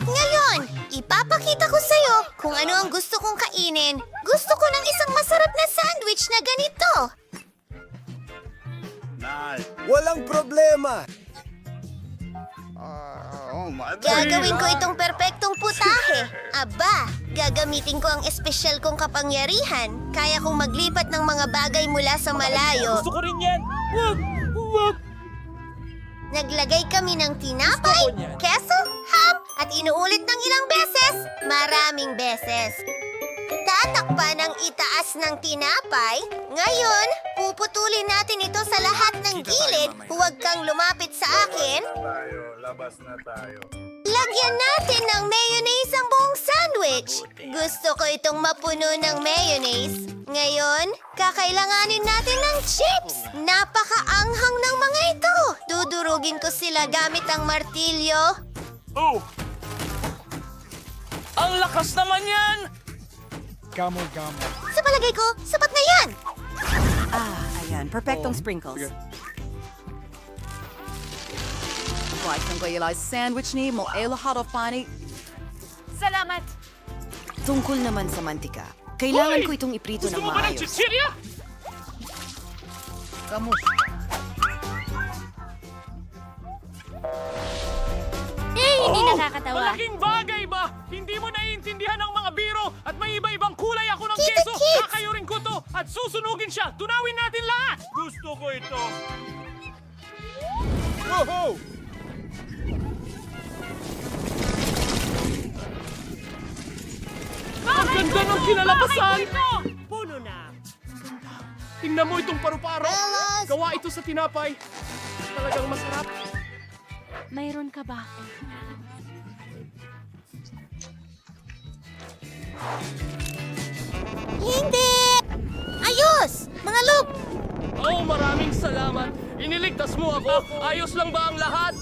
Ngayon, ipapakita ko sa'yo kung ano ang gusto kong kainin. Gusto ko ng isang masarap na sandwich na ganito. Walang problema! Gagawin ko itong perpektong putahe. Aba, gagamitin ko ang espesyal kong kapangyarihan. Kaya kong maglipat ng mga bagay mula sa malayo. Gusto ko rin yan! Wag! Wag! Naglagay kami ng tinapay, keso, ham, at inuulit ng ilang beses. Maraming beses. Tatakpan ng itaas ng tinapay. Ngayon, puputulin natin ito sa lahat ng gilid. Huwag kang lumapit sa akin. Lagyan natin ng mayonnaise ang buong sandwich. Gusto ko itong mapuno ng mayonnaise. Ngayon, kakailanganin natin ng chips. Napakaanghang ng mga ito. Dudurugin ko sila gamit ang martilyo. Oh! Ang lakas naman yan! Sa palagay ko, sapat na yan. Ayan. Perfectong sprinkles. Right, kung kayo sandwich ni mo lahat of pani. Salamat. Tungkol naman sa mantika. Kailangan ko itong iprito ng Gusto mo ba ng maayos. chichirya? Hindi nakakatawa. Malaking bagay ba? Hindi mo naiintindihan ang mga biro at may iba-ibang kulay ako ng Kita keso. Kits! Kakayurin ko to at susunugin siya. Tunawin natin lahat. Gusto ko ito. Woohoo! Ang ganda ng kinalabasan! Puno na! Tingnan mo itong paru-paro. Belas! Gawa ito sa tinapay. Talagang masarap. Mayroon ka ba? Hindi! Ayos! Mga loop! Oh, maraming salamat. Iniligtas mo ako. Ayos lang ba ang lahat?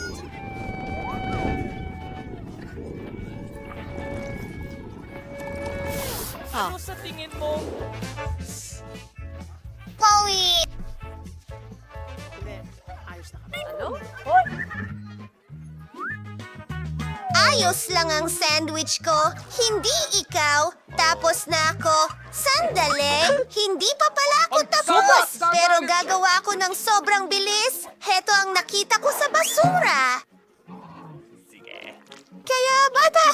Ano sa tingin mo? Chloe! Ayos lang ang sandwich ko. Hindi ikaw. Tapos na ako. Sandali! Hindi pa pala ako tapos! Pero gagawa ko ng sobrang bilis. Heto ang nakita ko sa basura. Kaya, bata!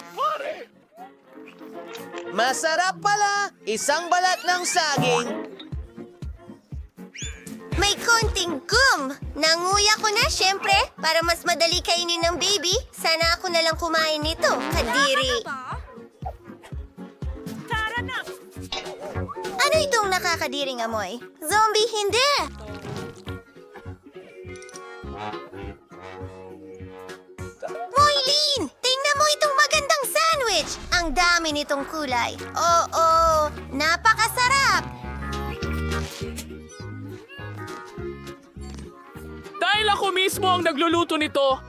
Masarap pala! Isang balat ng saging! May konting gum. Nanguya ko na, syempre. Para mas madali kainin ng baby, sana ako na lang kumain nito. Kadiri. Tara na! Ano itong nakakadiring amoy? Zombie, hindi! Moylene! Tingnan mo itong magandang sandwich! Ang dami nitong kulay. Oo, napakasarap! Dahil ako mismo ang nagluluto nito.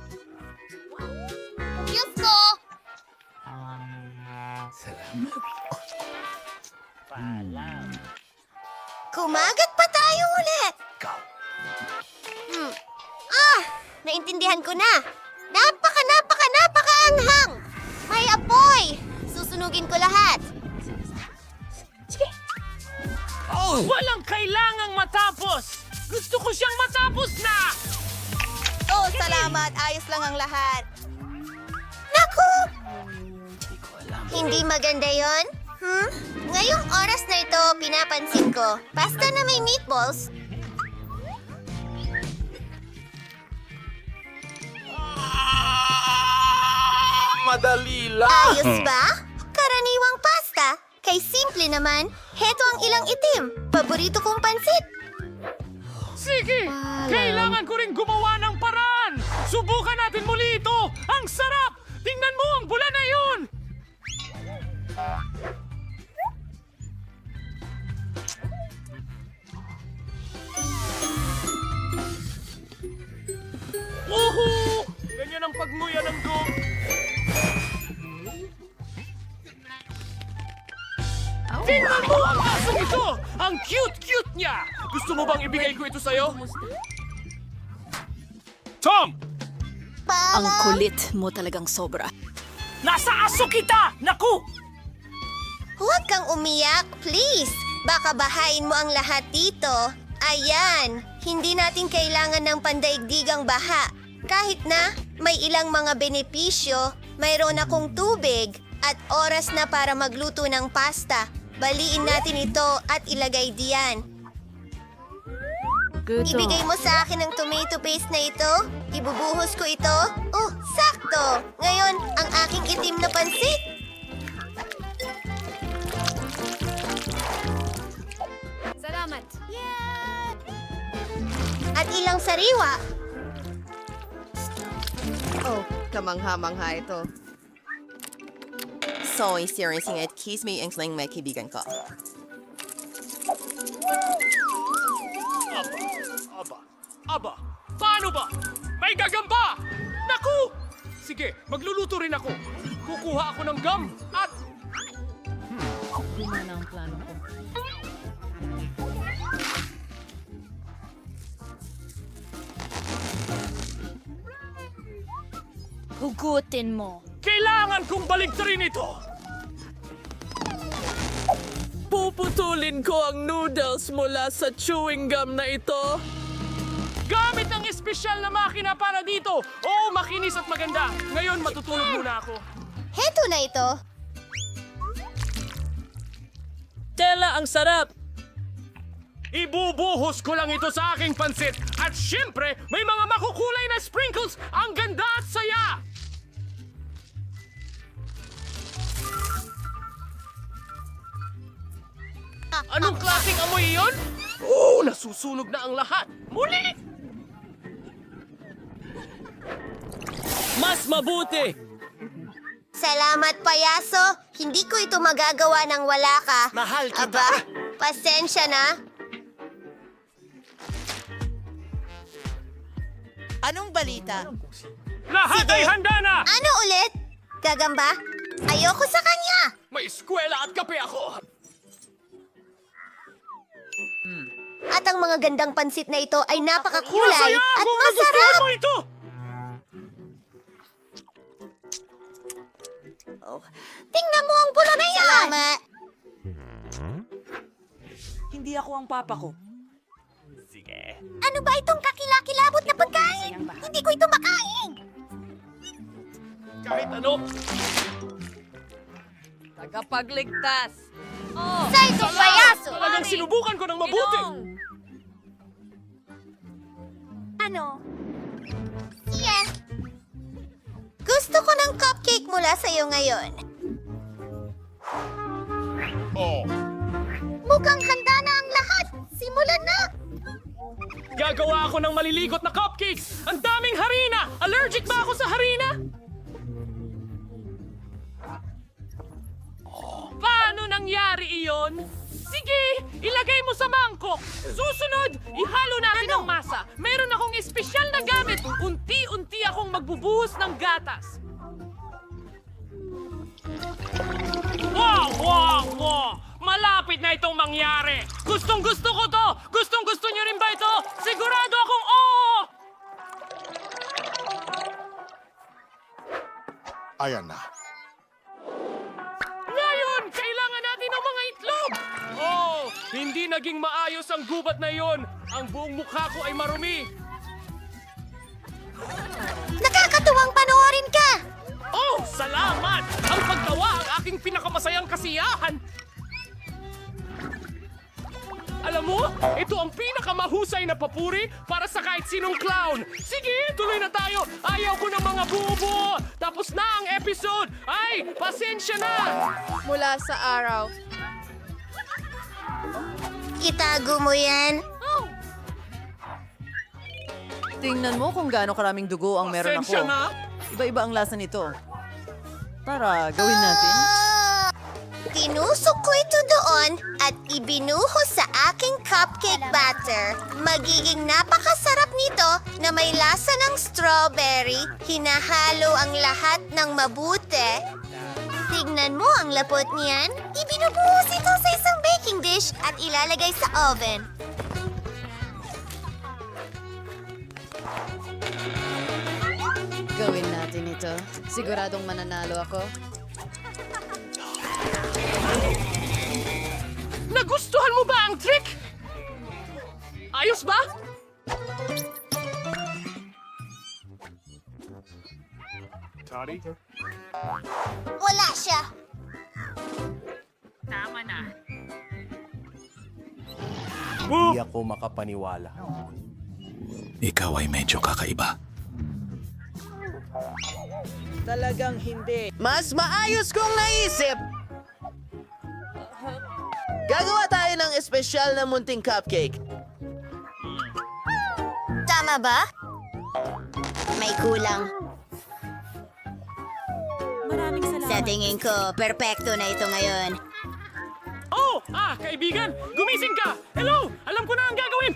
Diyos ko! Kumagat pa tayo ulit! Naintindihan ko na! Napaka-anghang! May apoy! Susunugin ko lahat! Walang kailangang matapos. Gusto ko siyang matapos na. Oh, salamat. Ayos lang ang lahat. Naku! Hindi maganda yon? Ngayong oras na ito, pinapansin ko. Pasta na may meatballs. Madali lang! Ayos ba? Karaniwang pasta. Kay simple naman, heto ang ilang itim. Paborito kong pansit. Sige, kailangan ko rin gumawa ng paraan. Subukan natin muli ito. Ang sarap! Tingnan mo ang bula na yun. Woohoo! Ganyan ang pagmuya ng gum. Tingnan mo ang asong ito! Ang cute-cute niya! Gusto mo bang ibigay ko ito sa'yo? Tom! Ang kulit mo talagang sobra. Nasa aso kita! Naku! Huwag kang umiyak, please. Baka bahain mo ang lahat dito. Ayan, hindi natin kailangan ng pandaigdigang baha. Kahit na may ilang mga benepisyo, mayroon akong tubig at oras na para magluto ng pasta. Baliin natin ito at ilagay diyan. Guto. Ibigay mo sa akin ang tomato paste na ito. Ibubuhos ko ito. Oh, sakto! Ngayon, ang aking itim na pansit. Salamat. At ilang sariwa. Oh, kamangha-mangha ito. So, isiringsing at kiss me ang may kaibigan ko. Aba, paano ba? May gagamba! Naku! Sige, magluluto rin ako. Kukuha ako ng gum at... Gumana ang plano ko. Hugutin mo. Kailangan kong baligtarin ito! Puputulin ko ang noodles mula sa chewing gum na ito. Gamit ang espesyal na makina para dito! Oh, makinis at maganda! Ngayon, matutulog muna ako. Heto na ito. Tela, ang sarap! Ibubuhos ko lang ito sa aking pansit. At syempre, may mga makukulay na sprinkles. Ang ganda at saya! Anong klaseng amoy iyon? Oh, nasusunog na ang lahat. Muli! Mas mabuti! Salamat, payaso. Hindi ko ito magagawa ng wala ka. Mahal kita. Aba, pasensya na. Anong balita? Lahat ay handa na! Ano ulit? Gagamba? Ayoko sa kanya. May eskwela at kape ako. At ang mga gandang pansit na ito ay napakakulay Masaya at kung masarap. nagustuhan mo ito! Tingnan mo ang bulo na yan. Salamat. Hindi ako ang papa ko. Ano ba itong kakilakilabot na pagkain? Hindi ko ito makain. Kahit ano, Tagapagligtas. Oh, Sa itong payaso. talagang sinubukan ko ng mabuti. Ano? Yes. Gusto ko ng cupcake mula sa iyo ngayon. Oh. Mukhang handa na ang lahat. Simulan na. Gagawa ako ng maliligot na cupcakes! Ang daming harina! Allergic ba ako sa harina? Paano nangyari iyon? Sige, ilagay mo sa mangkok. Susunod, ihalo natin ang masa. Meron akong espesyal na gamit. Unti-unti akong magbubuhos ng gatas. Wow! Malapit na itong mangyari. Gustong-gusto ko to. Gustong-gusto niyo rin ba ito? Sigurado akong oo! Ayan na. Ngayon, kailangan natin ng mga itlog! Oh, hindi naging maayos ang gubat na iyon. Ang buong mukha ko ay marumi. Nakakatuwang panoorin ka. Oh, salamat! Ang pagtawa ang aking pinakamasayang kasiyahan. Alam mo, ito ang pinakamahusay na papuri para sa kahit sinong clown. Sige, tuloy na tayo. Ayaw ko ng mga bubo. Tapos na ang episode. Ay, pasensya na. Mula sa araw. Itago mo yan. tingnan mo kung gaano karaming dugo ang meron ako. Pasensya na. Iba-iba ang lasa nito. Tara, gawin natin. Tinusok ko ito doon at ibinuhos sa aking cupcake batter. Magiging napakasarap nito na may lasa ng strawberry. Hinahalo ang lahat ng mabuti. Tignan mo ang lapot niyan. Ibinubuhos ito sa isang baking dish at ilalagay sa oven. Gawin natin nito. Siguradong mananalo ako. Nagustuhan mo ba ang trick? Ayos ba? Wala siya. Hindi ako makapaniwala. Ikaw ay medyo kakaiba. Mas maayos kong naisip! Gagawa tayo ng espesyal na munting cupcake. Tama ba? May kulang. Sa tingin ko, perpekto na ito ngayon. Oh! Kaibigan! Gumising ka! Hello! Alam ko na ang gagawin!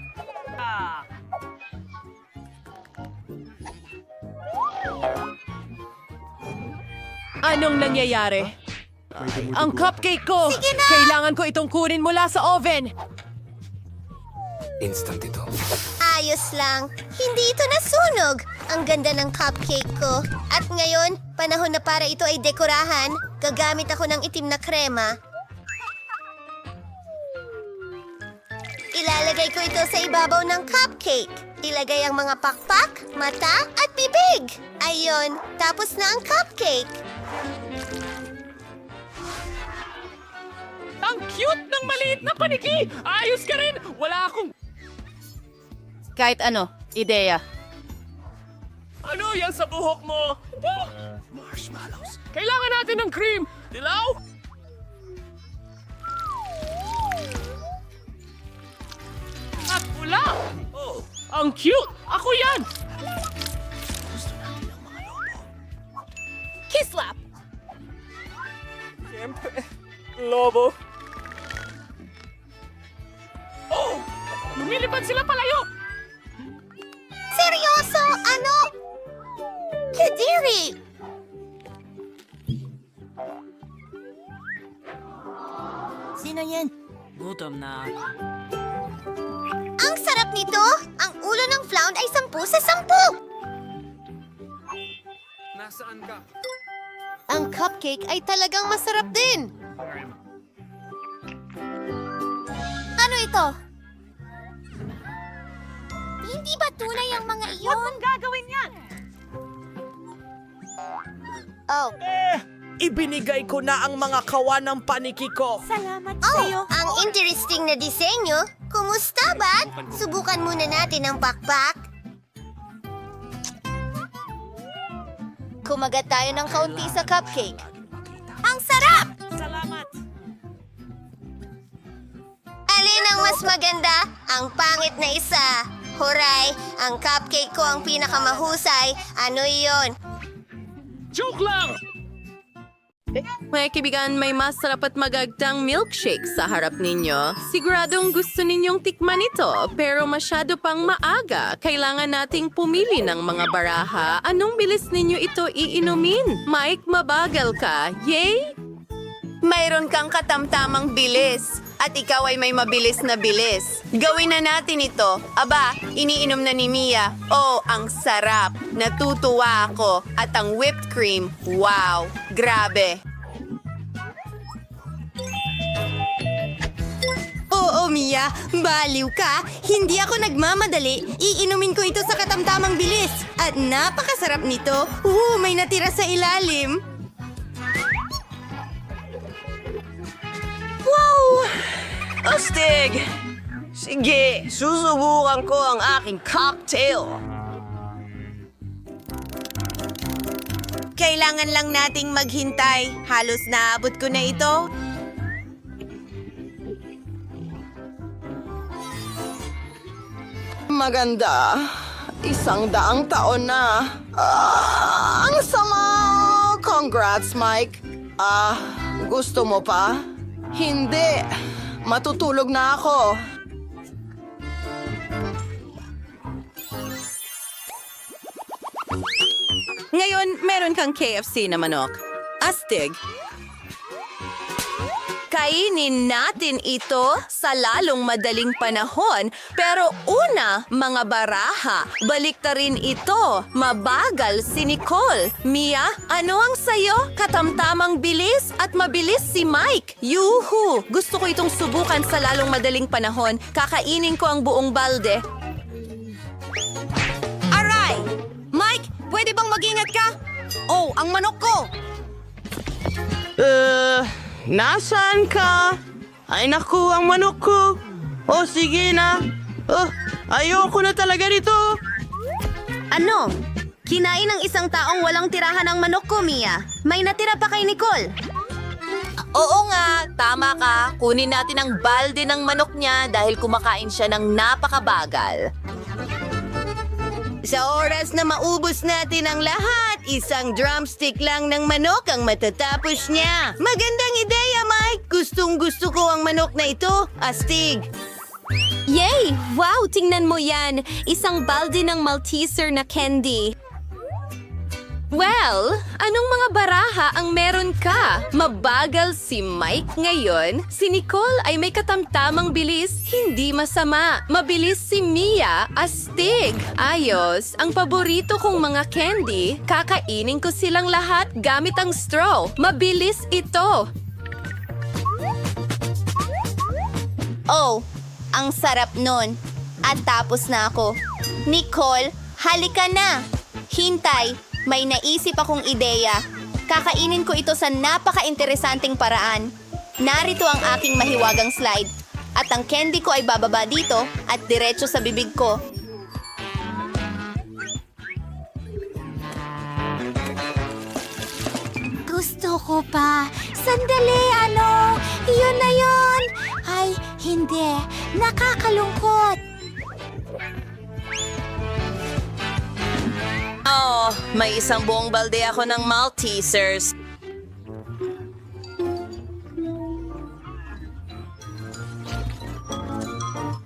Anong nangyayari? Ang cupcake ko! Kailangan ko itong kunin mula sa oven! Instant ito. Ayos lang. Hindi ito nasunog. Ang ganda ng cupcake ko. At ngayon, panahon na para ito ay dekorahan. Gagamit ako ng itim na krema. Ilalagay ko ito sa ibabaw ng cupcake. Ilagay ang mga pakpak, mata, at bibig. Ayon, tapos na ang cupcake. Ang cute ng maliit na paniki! Ayos ka rin! Wala akong... Kahit ano, ideya. Ano yan sa buhok mo? Oh! Marshmallows. Kailangan natin ng cream! Dilaw? At pula! Oh, ang cute! Ako yan! Kislap! Lobo. Oh! Lumilipad sila palayo! Seryoso? Ano? Kadiri! Sino yan? Ang sarap nito! Ang ulo ng flounder ay 10 sa 10! Nasaan ka? Ang cupcake ay talagang masarap din! Ano ito? Hindi ba tunay ang mga iyon? Huwag mong gagawin yan! Oh. Ibinigay ko na ang mga kawan ng paniki ko. Ang interesting na disenyo. Kumusta ba? Subukan muna natin ang pakpak. Kumagat tayo ng kaunti sa cupcake. Ang sarap! Salamat! Alin ang mas maganda? Ang pangit na isa. Huray, ang cupcake ko ang pinakamahusay. Ano iyon? Joke lang! Mga kaibigan, may masarap at magagdang milkshake sa harap ninyo. Siguradong gusto ninyong tikman ito, pero masyado pang maaga. Kailangan nating pumili ng mga baraha. Anong bilis ninyo ito iinumin? Mike, mabagal ka. Yay! Mayroon kang katamtamang bilis at ikaw ay may mabilis na bilis. Gawin na natin ito. Aba, iniinom na ni Mia. Oh, ang sarap. Natutuwa ako. At ang whipped cream, wow, grabe. Oo, Mia. Baliw ka. Hindi ako nagmamadali. Iinumin ko ito sa katamtamang bilis. At napakasarap nito. May natira sa ilalim. Wow! Astig! Sige, susubukan ko ang aking cocktail. Kailangan lang nating maghintay. Halos naabot ko na ito. Maganda. 100 taon na. Ang sama! Congrats, Mike. Gusto mo pa? Hindi. Matutulog na ako. Ngayon, meron kang KFC na manok. Astig. Kainin natin ito sa lalong madaling panahon. Pero una, mga baraha, baliktarin ito. Mabagal si Nicole. Mia, ano ang sayo? Katamtamang bilis at mabilis si Mike. Yuhu! Gusto ko itong subukan sa lalong madaling panahon. Kakainin ko ang buong balde. Aray! Mike, pwede bang mag-ingat ka? Oh, ang manok ko! Nasaan ka? Ay naku, ang manok ko. Oh, sige na. Oh, ayoko na talaga nito. Ano? Kinain ng isang taong walang tirahan ng manok ko, Mia. May natira pa kay Nicole. Oo nga, tama ka. Kunin natin ang balde ng manok niya dahil kumakain siya ng napakabagal. Sa oras na maubos natin ang lahat, isang drumstick lang ng manok ang matatapos niya. Magandang ideya, Mike. Gustong-gusto ko ang manok na ito. Astig. Yay! Wow, tingnan mo yan. Isang balde ng Malteser na candy. Well, anong mga baraha ang meron ka? Mabagal si Mike ngayon. Si Nicole ay may katamtamang bilis, hindi masama. Mabilis si Mia, astig. Ayos, ang paborito kong mga candy, kakainin ko silang lahat gamit ang straw. Mabilis ito. Oh, ang sarap nun. At tapos na ako. Nicole, halika na. Hintay, may naisip akong ideya. Kakainin ko ito sa napaka-interesanting paraan. Narito ang aking mahiwagang slide. At ang candy ko ay bababa dito at diretso sa bibig ko. Gusto ko pa. Sandali, ano? Iyon na yun. Ay, hindi. Nakakalungkot. Oh, may isang buong balde ako ng Maltesers.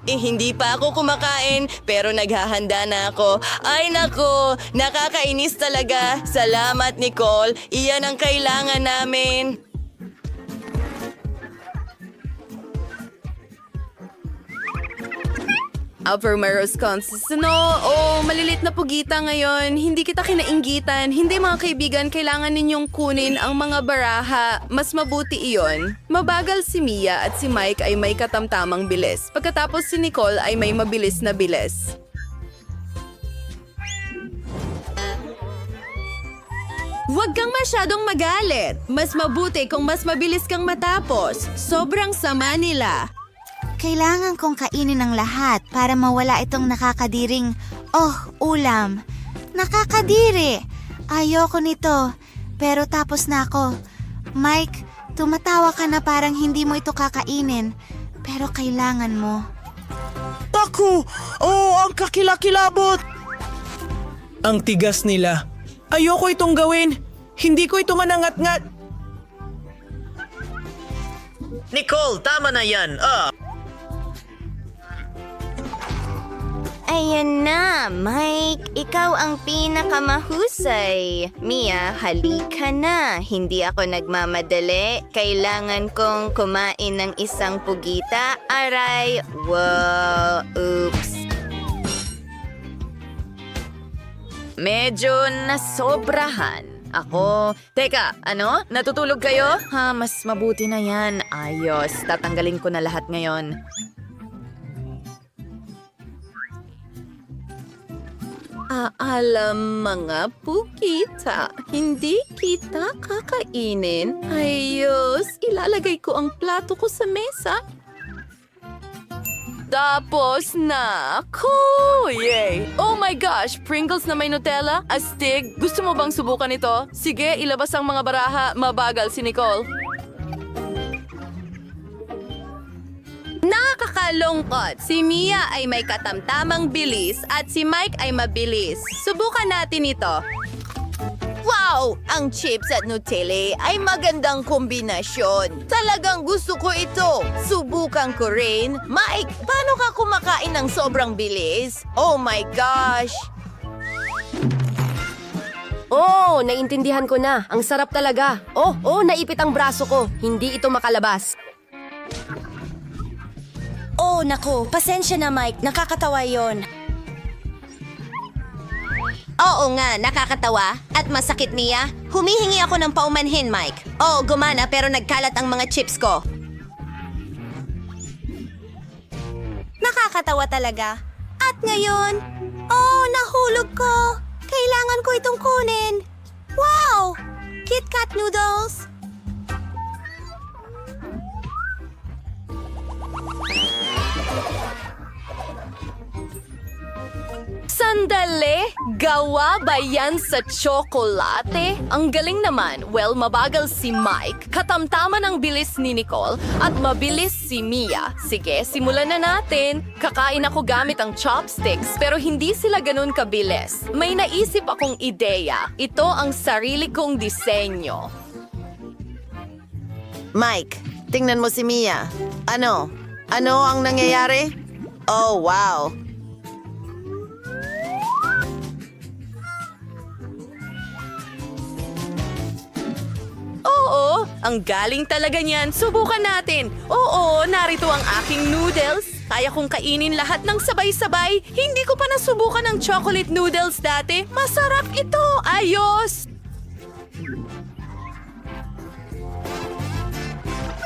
Hindi pa ako kumakain, pero naghahanda na ako. Ay nako, nakakainis talaga. Salamat, Nicole. Iyan ang kailangan namin. Upper Wisconsin. Oh, malilit na pugita ngayon. Hindi kita kinainggitan. Hindi, mga kaibigan, kailangan ninyong kunin ang mga baraha. Mas mabuti iyon. Mabagal si Mia at si Mike ay may katamtamang bilis. Pagkatapos si Nicole ay may mabilis na bilis. Huwag kang masyadong magalit. Mas mabuti kung mas mabilis kang matapos. Sobrang sama nila. Kailangan kong kainin ang lahat para mawala itong nakakadiring, ulam. Nakakadiri! Ayoko nito, pero tapos na ako. Mike, tumatawa ka na parang hindi mo ito kakainin, pero kailangan mo. Ako! Oh, ang kakilakilabot! Ang tigas nila. Ayoko itong gawin. Hindi ko ito manangat-ngat. Nicole, tama na yan. Ayan na, Mike. Ikaw ang pinakamahusay. Mia, halika na. Hindi ako nagmamadali. Kailangan kong kumain ng isang pugita. Aray, wow, oops. Medyo nasobrahan. Ako, teka, ano? Natutulog kayo? Mas mabuti na yan. Ayos, tatanggalin ko na lahat ngayon. Alam mga pukita, hindi kita kakainin. Ayos, ilalagay ko ang plato ko sa mesa. Tapos na ako! Yay! Oh my gosh! Pringles na may Nutella? Astig! Gusto mo bang subukan ito? Sige, ilabas ang mga baraha. Mabagal si Nicole. Nakakalungkot. Si Mia ay may katamtamang bilis at si Mike ay mabilis. Subukan natin ito. Wow! Ang chips at Nutella ay magandang kombinasyon. Talagang gusto ko ito. Subukan ko rin. Mike, paano ka kumakain ng sobrang bilis? Oh my gosh! Oh, naintindihan ko na. Ang sarap talaga. Oh, naipit ang braso ko. Hindi ito makalabas. Oh, naku. Pasensya na, Mike. Nakakatawa yon. Oo nga, nakakatawa. At masakit niya. Humihingi ako ng paumanhin, Mike. Oo, gumana pero nagkalat ang mga chips ko. Nakakatawa talaga. At ngayon, nahulog ko. Kailangan ko itong kunin. Wow! KitKat noodles. Sandali! Gawa ba yan sa tsokolate? Ang galing naman. Well, mabagal si Mike, katamtaman ang bilis ni Nicole, at mabilis si Mia. Sige, simulan na natin. Kakain ako gamit ang chopsticks, pero hindi sila ganun kabilis. May naisip akong ideya. Ito ang sarili kong disenyo. Mike, tingnan mo si Mia. Ano? Ano ang nangyayari? Oh, wow. Oo, ang galing talaga niyan. Subukan natin. Oo, narito ang aking noodles. Kaya kong kainin lahat ng sabay-sabay. Hindi ko pa nasubukan ang chocolate noodles dati. Masarap ito. Ayos!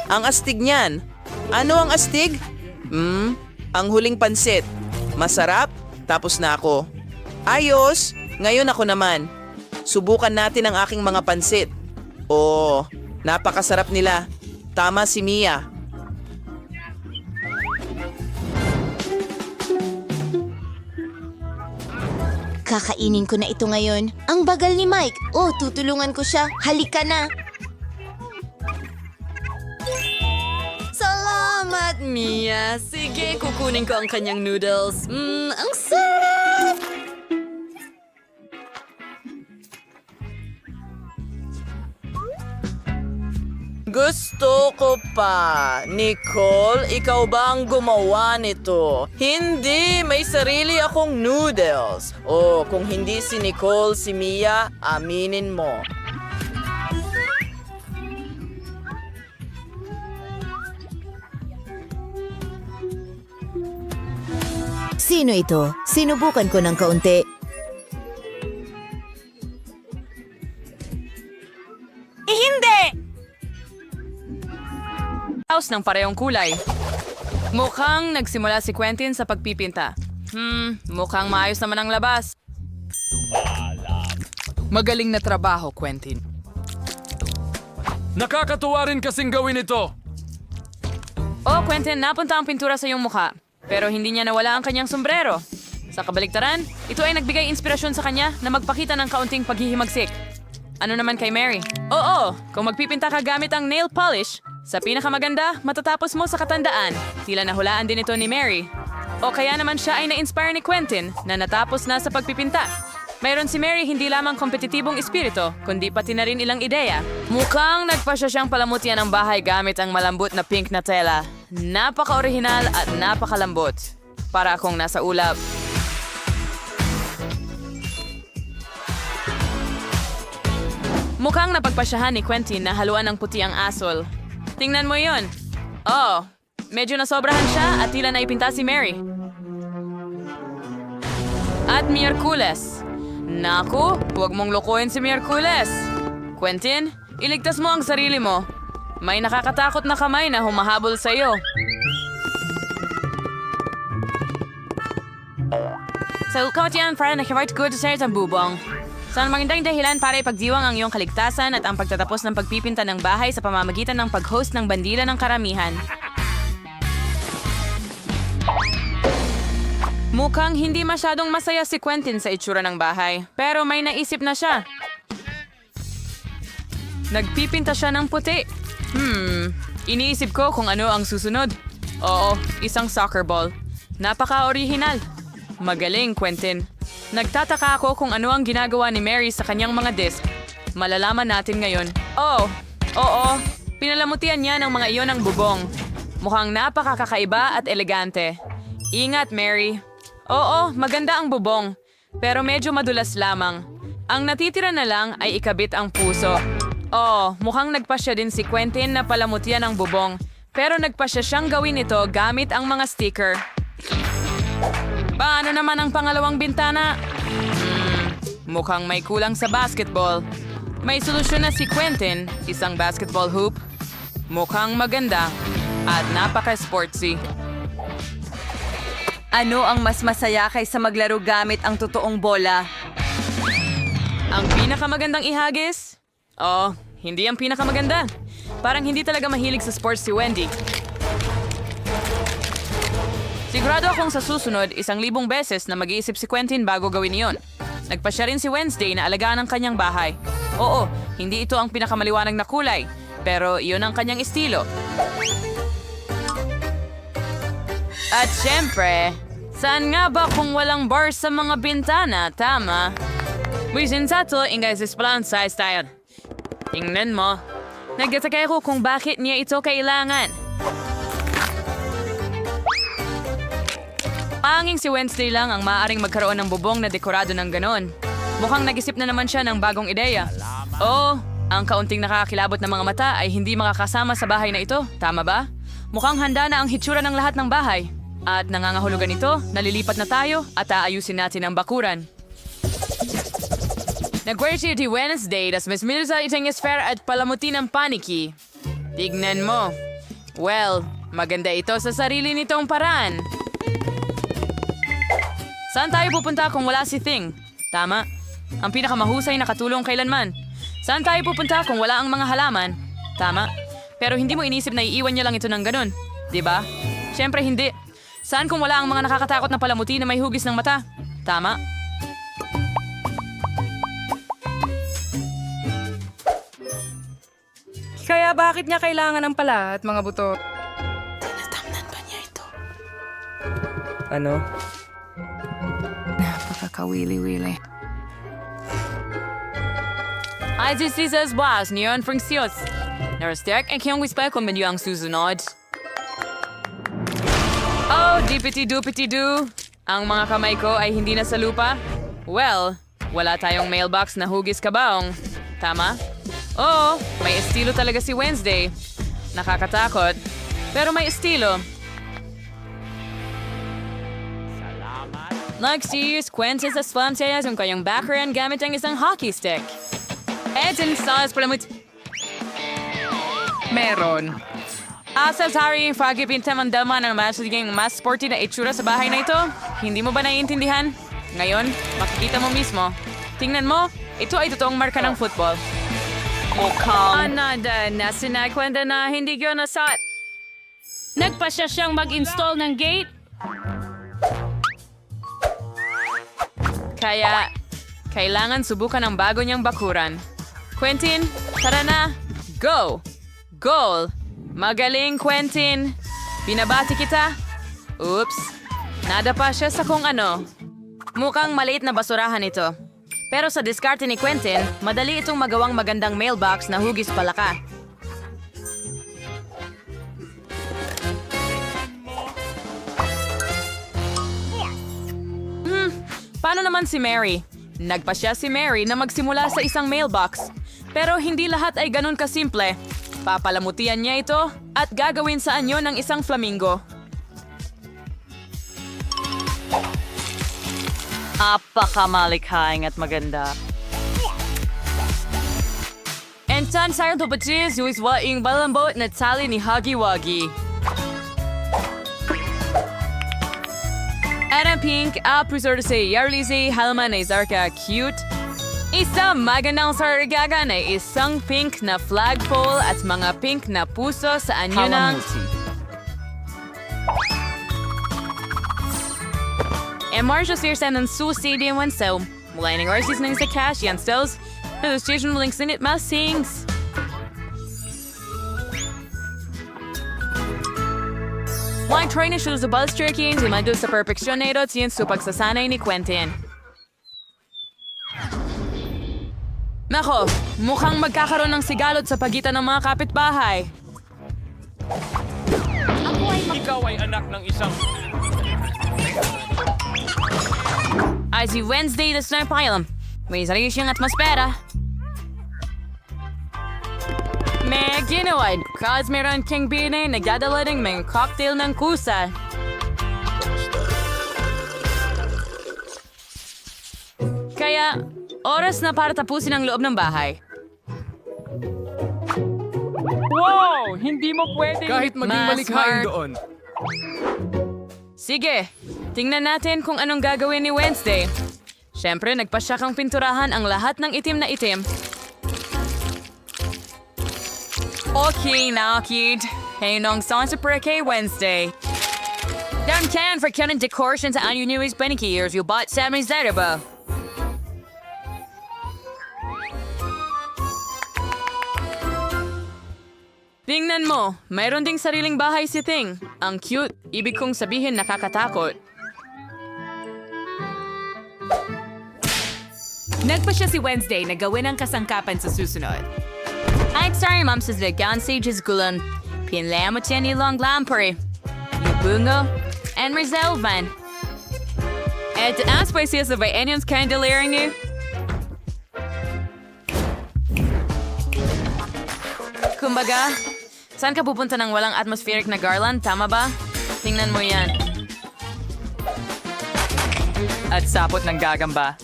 Ang astig niyan. Ano ang astig? Ang huling pansit. Masarap? Tapos na ako. Ayos! Ngayon ako naman. Subukan natin ang aking mga pansit. Oh, napakasarap nila. Tama si Mia. Kakainin ko na ito ngayon. Ang bagal ni Mike. Oh, tutulungan ko siya. Halika na. Salamat, Mia. Sige, kukunin ko ang kanyang noodles. Ang sarap! Gusto ko pa. Nicole, ikaw ba ang gumawa nito? Hindi, may sarili akong noodles. Oh, kung hindi si Nicole, si Mia, aminin mo. Sino ito? Sinubukan ko ng kaunti. Hindi! House ng parehong kulay. Mukhang nagsimula si Quentin sa pagpipinta. Mukhang maayos naman ang labas. Magaling na trabaho, Quentin. Nakakatuwa rin kasing gawin ito. Oh, Quentin, napunta ang pintura sa iyong mukha. Pero hindi niya nawala ang kanyang sombrero. Sa kabaligtaran, ito ay nagbigay inspirasyon sa kanya na magpakita ng kaunting paghihimagsik. Ano naman kay Mary? Oo, kung magpipinta ka gamit ang nail polish, sa pinakamaganda, matatapos mo sa katandaan. Tila nahulaan din ito ni Mary. O kaya naman siya ay na-inspire ni Quentin na natapos na sa pagpipinta. Mayroon si Mary hindi lamang kompetitibong espiritu, kundi pati na rin ilang ideya. Mukhang nagpasya siyang palamutian ang bahay gamit ang malambot na pink na tela. Napaka-orihinal at napakalambot. Para akong nasa ulap. Mukhang napagpasyahan ni Quentin na haluan ng puti ang asol. Tingnan mo yon. Oh, medyo nasobrahan siya at tila naipinta si Mary. At Miyerkules. Naku, huwag mong lokohin si Miyerkules. Quentin, iligtas mo ang sarili mo. May nakakatakot na kamay na humahabol sa iyo. So, Kotian, para nakivart good sa ang bubong. Sa magandang dahilan para ipagdiwang ang iyong kaligtasan at ang pagtatapos ng pagpipinta ng bahay sa pamamagitan ng pag-host ng bandila ng karamihan. Mukhang hindi masyadong masaya si Quentin sa itsura ng bahay, pero may naisip na siya. Nagpipinta siya ng puti. Iniisip ko kung ano ang susunod. Oo, isang soccer ball. Napaka-orihinal. Magaling, Quentin. Nagtataka ako kung ano ang ginagawa ni Mary sa kanyang mga disc. Malalaman natin ngayon. Oh, oo. Pinalamutian niya ng mga iyon ng bubong. Mukhang napakakakaiba at elegante. Ingat, Mary. Oo, maganda ang bubong. Pero medyo madulas lamang. Ang natitira na lang ay ikabit ang puso. Oh, mukhang nagpasya din si Quentin na palamutian ang bubong. Pero nagpasya siyang gawin ito gamit ang mga sticker. Paano naman ang pangalawang bintana? Mukhang may kulang sa basketball. May solusyon na si Quentin, isang basketball hoop. Mukhang maganda at napaka-sportsy. Ano ang mas masaya kaysa maglaro gamit ang totoong bola? Ang pinakamagandang ihagis? Oh, hindi ang pinakamaganda. Parang hindi talaga mahilig sa sports si Wendy. Sigurado akong sa susunod, 1,000 beses na mag-iisip si Quentin bago gawin iyon. Nagpasya rin si Wednesday na alagaan ang kanyang bahay. Oo, hindi ito ang pinakamaliwanag na kulay, pero iyon ang kanyang estilo. At syempre, saan nga ba kung walang bars sa mga bintana, tama? Wisin sa to, ingay sa plan sa style. Tingnan mo. Nagtataka ako kung bakit niya ito kailangan. Panging si Wednesday lang ang maaaring magkaroon ng bubong na dekorado ng ganon. Mukhang nag-isip na naman siya ng bagong ideya. Oo, ang kaunting nakakakilabot na mga mata ay hindi makakasama sa bahay na ito, tama ba? Mukhang handa na ang hitsura ng lahat ng bahay. At nangangahulugan ito, nalilipat na tayo at aayusin natin ang bakuran. Nag-worship di Wednesday, das mas minusal itong esfer at palamuti ng paniki. Tignan mo. Well, maganda ito sa sarili nitong paraan. Saan tayo pupunta kung wala si Thing? Tama. Ang pinakamahusay na katulong kailanman. Saan tayo pupunta kung wala ang mga halaman? Tama. Pero hindi mo inisip na iiwan niya lang ito ng ganun. Diba? Siyempre hindi. Saan kung wala ang mga nakakatakot na palamuti na may hugis ng mata? Tama. Kaya bakit niya kailangan ng pala at mga buto? Tinatamnan ba niya ito? Ano? Napakakawili-wili. Ay, dieses boss, niyon funksios. Narastek ang kiyong wispa kung medyo ang susunod. Oh, dipity-dupity-doo. Ang mga kamay ko ay hindi na sa lupa? Well, wala tayong mailbox na hugis kabaong. Tama? Oo, may estilo talaga si Wednesday. Nakakatakot, pero may estilo. Nag-serious Quentin sa slum sayas ang kayong background gamit ang isang hockey stick. Edson sauce palamut. Meron. Asa Tari yung pagkipinta ng dama ng mas sporty na itsura sa bahay na ito? Hindi mo ba naiintindihan? Ngayon, makikita mo mismo. Tingnan mo, ito ay totoong marka ng football. Mukhang anada na sinakwenta na hindi ko nasat. Nagpasya siyang mag-install ng gate. Kaya, kailangan subukan ang bago niyang bakuran. Quentin, tara na. Go! Goal! Magaling, Quentin! Binabati kita. Oops. Nadapa siya sa kung ano. Mukhang maliit na basurahan ito. Pero sa diskarte ni Quentin, madali itong magawang magandang mailbox na hugis palaka. Paano naman si Mary? Nagpasya si Mary na magsimula sa isang mailbox. Pero hindi lahat ay ganun kasimple. Papalamutian niya ito at gagawin sa anyo ng isang flamingo. Apakamalikhaing at maganda. And tan sayang tupatis yung iswaing balambot na tali ni Huggy Wuggy. Adam Pink, preserve sa Yarlize, halaman na Zarka cute. Isang magandang sargaga na isang pink na flagpole at mga pink na puso sa anyo ng... Marshall Searsan ng Sioux Stadium 1 so, mula ng orsis ng sa cash yan stills, pero station links in it mas sings. Why try na shoes the bus tracking, dimando sa perfeksyon na ito at yan sa pagsasanay ni Quentin. Nako, mukhang magkakaroon ng sigalot sa pagitan ng mga kapitbahay. Ikaw ay anak ng isang... Ay si Wednesday na sinapakilam. May sarili siyang atmosfera. May ginawa, cause meron king bine nagdadala ng mga cocktail ng kusa. Kaya, oras na para tapusin ang loob ng bahay. Wow! Hindi mo pwede. Kahit maging Mas malikhain smart. doon. Sige, tingnan natin kung anong gagawin ni Wednesday. Siyempre, nagpasya kang pinturahan ang lahat ng itim na itim. Okay na, kid. Hey, nong song sa kay Wednesday. Dan kan for kanan decoration sa anyo news beniki years you bought 7 ba? Tingnan mo, mayroon ding sariling bahay si Ting. Ang cute, ibig kong sabihin nakakatakot. Nagpa siya si Wednesday na gawin ang kasangkapan sa susunod. Ay, sorry, ma'am, sa Vegan Sages Gulan. Pinlamot yan ilang lampari. Bungo, and Rizelvan. At ask by siya sa Bayanians Candelaire niyo. Kumbaga, saan ka pupunta ng walang atmospheric na garland? Tama ba? Tingnan mo yan. At sapot ng gagamba.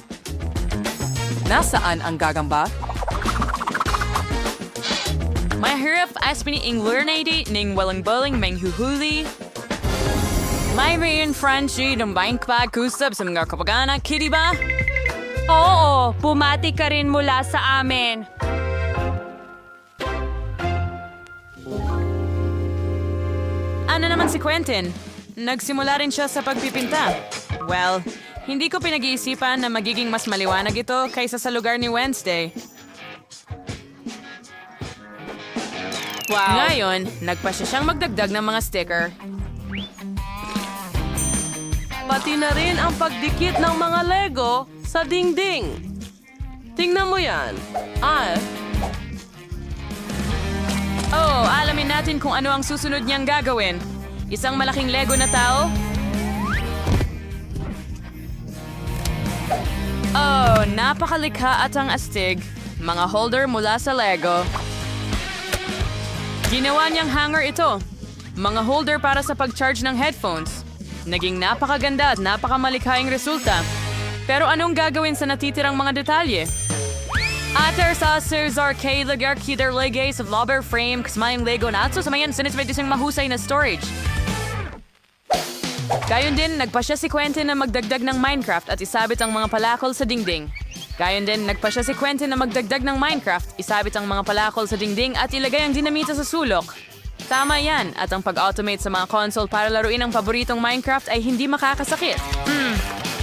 Nasaan ang gagamba? Mahirap as piniing lurnady ning walang-baling manghuhuli. May rayon Frenchie ng bank pa kusap sa mga kapagana, kitty ba? Oo, pumati ka rin mula sa amin. Ano naman si Quentin? Nagsimula rin siya sa pagpipinta. Well, hindi ko pinag-iisipan na magiging mas maliwanag ito kaysa sa lugar ni Wednesday. Wow. Ngayon, nagpasya siyang magdagdag ng mga sticker. Pati na rin ang pagdikit ng mga Lego sa dingding. Tingnan mo yan. Oh, alamin natin kung ano ang susunod niyang gagawin. Isang malaking Lego na tao? Oh, napakalikha at ang astig. Mga holder mula sa Lego. Ginawa niyang hanger ito. Mga holder para sa pag-charge ng headphones. Naging napakaganda at napakamalikhaing resulta. Pero anong gagawin sa natitirang mga detalye? Ater sa Sir K. Lagarkider Legay sa Lobber Frame kasmayang Lego na atso sa mayan siniswede siyang mahusay na storage. Gayon din, nagpasya si Quentin na magdagdag ng Minecraft at isabit ang mga palakol sa dingding. Gayon din, nagpasya si Quentin na magdagdag ng Minecraft, isabit ang mga palakol sa dingding at ilagay ang dinamita sa sulok. Tama yan, at ang pag-automate sa mga console para laruin ang paboritong Minecraft ay hindi makakasakit.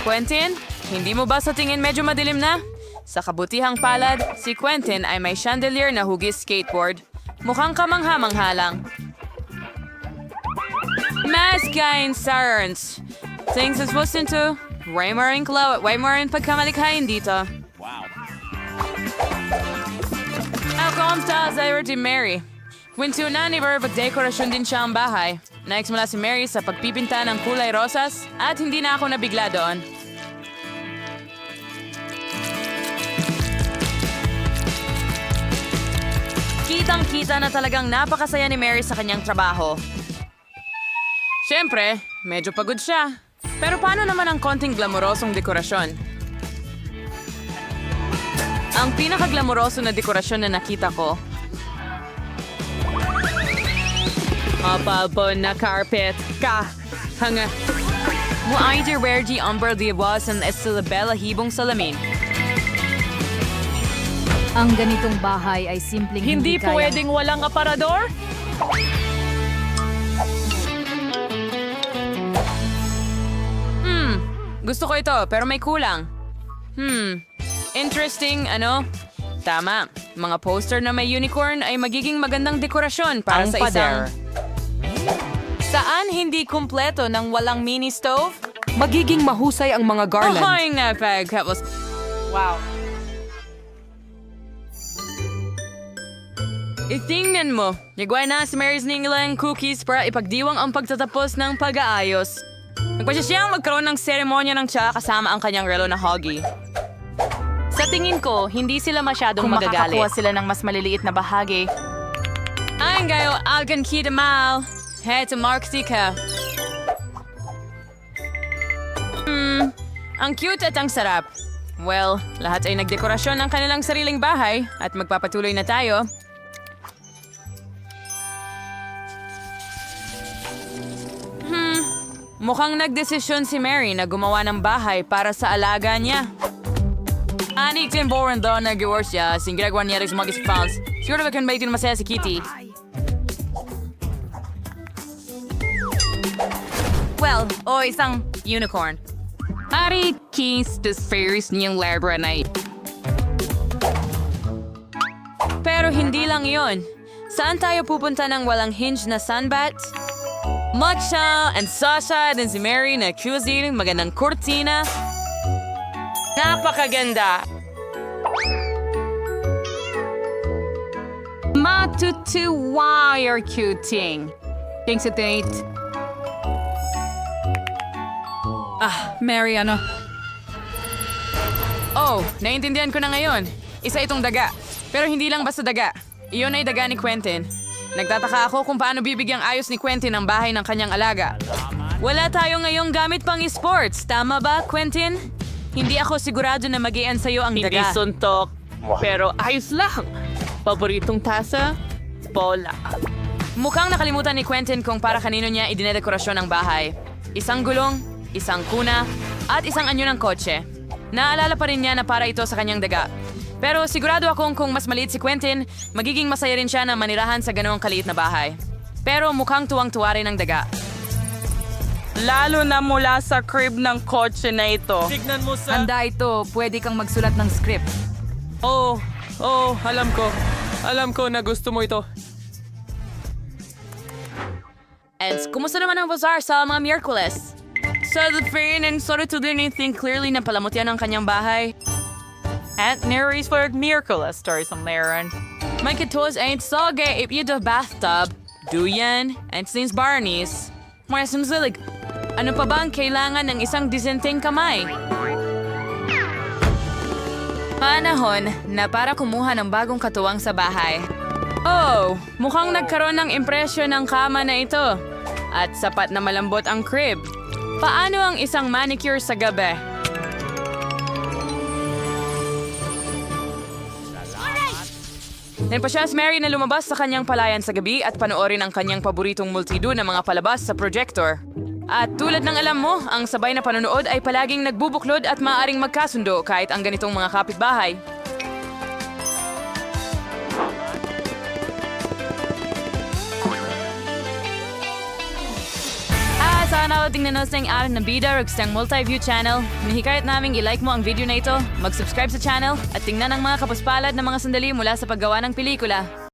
Quentin, hindi mo ba sa tingin medyo madilim na? Sa kabutihang palad, si Quentin ay may chandelier na hugis skateboard. Mukhang kamangha-mangha lang. Mas kain sarans. Things is listened to. Way more in klaw at way more in pagkamalikhain dito. Wow. Ako ang sa Zyra di Mary. Winto na ni Verve dekorasyon din siya ang bahay. Naiksimula si Mary sa pagpipinta ng kulay rosas at hindi na ako nabigla doon. Kitang-kita na talagang napakasaya ni Mary sa kanyang trabaho. Siyempre, medyo pagod siya. Pero paano naman ang konting glamorosong dekorasyon? Ang pinaka-glamoroso na dekorasyon na nakita ko. Mapalpo na carpet. Hanga. Mo either wear the umber di wasan es sa bella hibong salamin. Ang ganitong bahay ay simpleng Hindi kayang- pwedeng walang aparador? Gusto ko ito, pero may kulang. Interesting, ano? Tama. Mga poster na may unicorn ay magiging magandang dekorasyon para Ang sa isang... pader. Saan hindi kumpleto ng walang mini stove? Magiging mahusay ang mga garland. Ahoy nga, pagkapos... Wow. Itingnan mo. Nagwa na si Mary's Ninglang cookies para ipagdiwang ang pagtatapos ng pag-aayos. Nagpasya siyang magkaroon ng seremonya ng tsa kasama ang kanyang relo na hoggy. Sa tingin ko, hindi sila masyadong Kung magagalit. makakakuha sila ng mas maliliit na bahagi. Ngayon, agan kita mal. Heto Marksika. Ang cute at ang sarap. Well, lahat ay nagdekorasyon ng kanilang sariling bahay at magpapatuloy na tayo. Mukhang nagdesisyon si Mary na gumawa ng bahay para sa alaga niya. Anik din boring daw nag-work siya. Ginagawa niya rin sa mga fans. Siguro ba kan ba ito masaya si Kitty? Well, isang unicorn. Ari Keys des Fairies niyang labra na Pero hindi lang yon. Saan tayo pupunta ng walang hinge na sunbat? Matcha and Sasha and si Mary na choosing magandang kurtina. Napakaganda! Matutu, why are cuting? Thanks a date. Mary, ano? Oh, naiintindihan ko na ngayon. Isa itong daga. Pero hindi lang basta daga. Iyon ay daga ni Quentin. Nagtataka ako kung paano bibigyang ayos ni Quentin ang bahay ng kanyang alaga. Wala tayo ngayong gamit pang esports. Tama ba, Quentin? Hindi ako sigurado na mag-ian sa'yo ang daga. Hindi suntok, pero ayos lang. Paboritong tasa? Bola. Mukhang nakalimutan ni Quentin kung para kanino niya idinedekorasyon ang bahay. Isang gulong, isang kuna, at isang anyo ng kotse. Naalala pa rin niya na para ito sa kanyang daga. Pero sigurado akong kung mas maliit si Quentin, magiging masaya rin siya na manirahan sa ganoong kaliit na bahay. Pero mukhang tuwang-tuwa rin ang daga. Lalo na mula sa crib ng kotse na ito. Tignan mo sa... Handa ito. Pwede kang magsulat ng script. alam ko. Alam ko na gusto mo ito. And kumusta naman ang bazaar sa mga Miyerkules? Sa the fair and sorry to do anything clearly na palamut yan ang kanyang bahay. At Mary's for Miraculous stories on Laren. My kitos ain't so gay if you do bathtub. Duyan, and since Barney's. Mga simzilig. Ano pa ba ang kailangan ng isang disenteng kamay? Panahon na para kumuha ng bagong katuwang sa bahay. Oh, mukhang nagkaroon ng impresyon ng kama na ito. At sapat na malambot ang crib. Paano ang isang manicure sa gabi? Nagpasya si Mary na lumabas sa kanyang palayan sa gabi at panoorin ang kanyang paboritong multido na mga palabas sa projector. At tulad ng alam mo, ang sabay na panonood ay palaging nagbubuklod at maaaring magkasundo kahit ang ganitong mga kapitbahay. Sana tingnan nyo sa ating na bida o isang multi-view channel. Hinihikayat naming i-like mo ang video na ito, mag-subscribe sa channel, at tingnan ang mga kapaspalad na mga sandali mula sa paggawa ng pelikula.